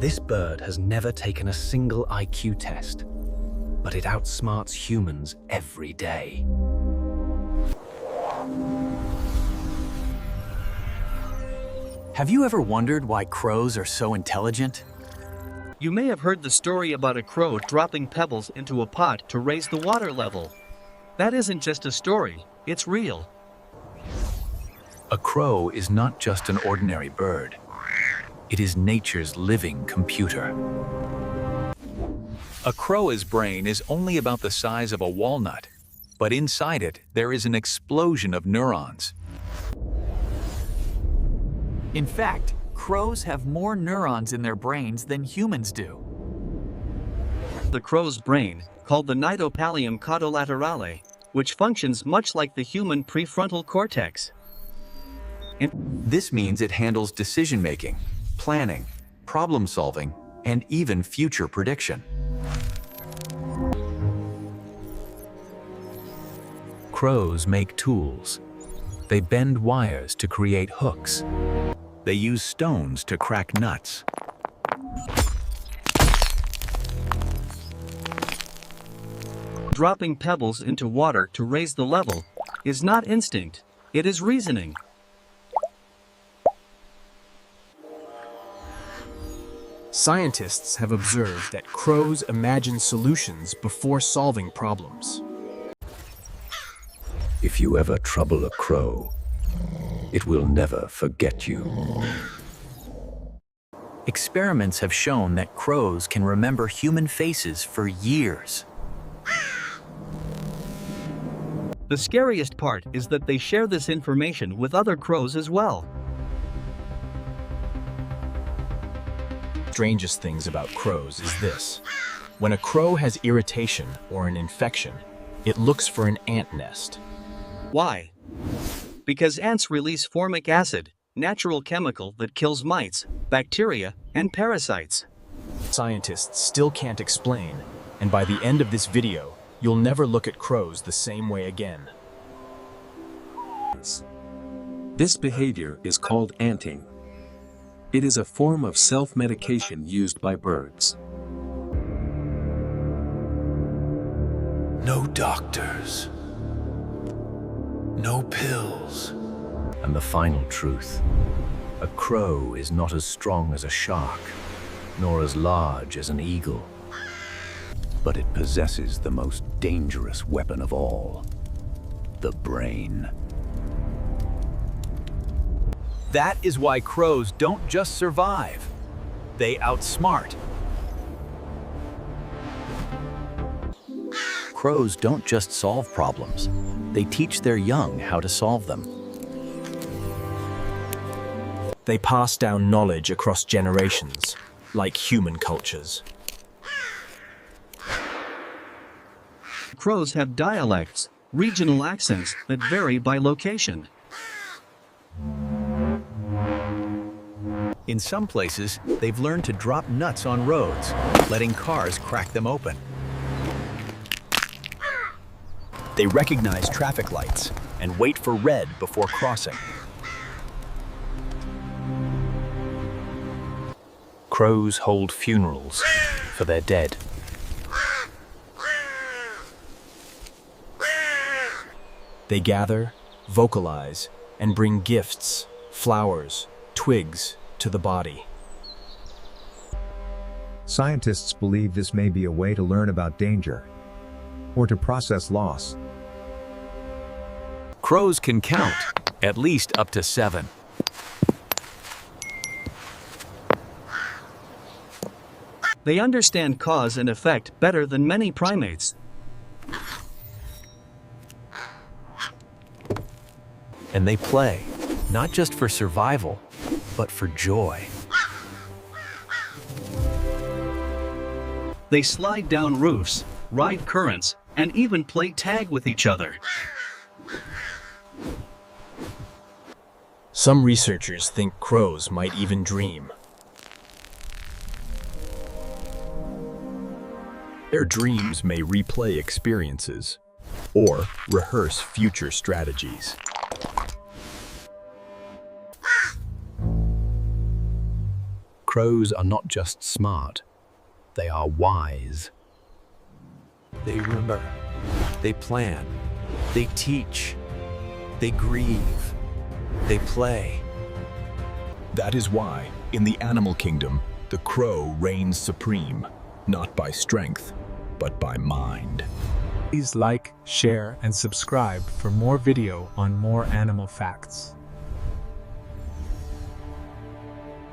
This bird has never taken a single IQ test, but it outsmarts humans every day. Have you ever wondered why crows are so intelligent? You may have heard the story about a crow dropping pebbles into a pot to raise the water level. That isn't just a story, it's real. A crow is not just an ordinary bird. It is nature's living computer. A crow's brain is only about the size of a walnut, but inside it there is an explosion of neurons. In fact, crows have more neurons in their brains than humans do. The crow's brain, called the nidopallium caudolaterale, which functions much like the human prefrontal cortex. This means it handles decision-making, planning, problem-solving, and even future prediction. Crows make tools. They bend wires to create hooks. They use stones to crack nuts. Dropping pebbles into water to raise the level is not instinct, it is reasoning. Scientists have observed that crows imagine solutions before solving problems. If you ever trouble a crow, it will never forget you. Experiments have shown that crows can remember human faces for years. The scariest part is that they share this information with other crows as well. Strangest things about crows is this. When a crow has irritation or an infection, it looks for an ant nest. Why? Because ants release formic acid, natural chemical that kills mites, bacteria, and parasites. Scientists still can't explain, and by the end of this video, you'll never look at crows the same way again. This behavior is called anting. It is a form of self-medication used by birds. No doctors. No pills. And the final truth. A crow is not as strong as a shark, nor as large as an eagle. But it possesses the most dangerous weapon of all, the brain. That is why crows don't just survive, they outsmart. Crows don't just solve problems, they teach their young how to solve them. They pass down knowledge across generations, like human cultures. Crows have dialects, regional accents that vary by location. In some places, they've learned to drop nuts on roads, letting cars crack them open. They recognize traffic lights and wait for red before crossing. Crows hold funerals for their dead. They gather, vocalize, and bring gifts, flowers, twigs to the body. Scientists believe this may be a way to learn about danger or to process loss. Crows can count, at least up to 7. They understand cause and effect better than many primates. And they play, not just for survival, but for joy. They slide down roofs, ride currents, and even play tag with each other. Some researchers think crows might even dream. Their dreams may replay experiences or rehearse future strategies. Crows are not just smart, they are wise. They remember, they plan, they teach, they grieve, they play. That is why, in the animal kingdom, the crow reigns supreme, not by strength, but by mind. Please like, share, and subscribe for more video on more animal facts.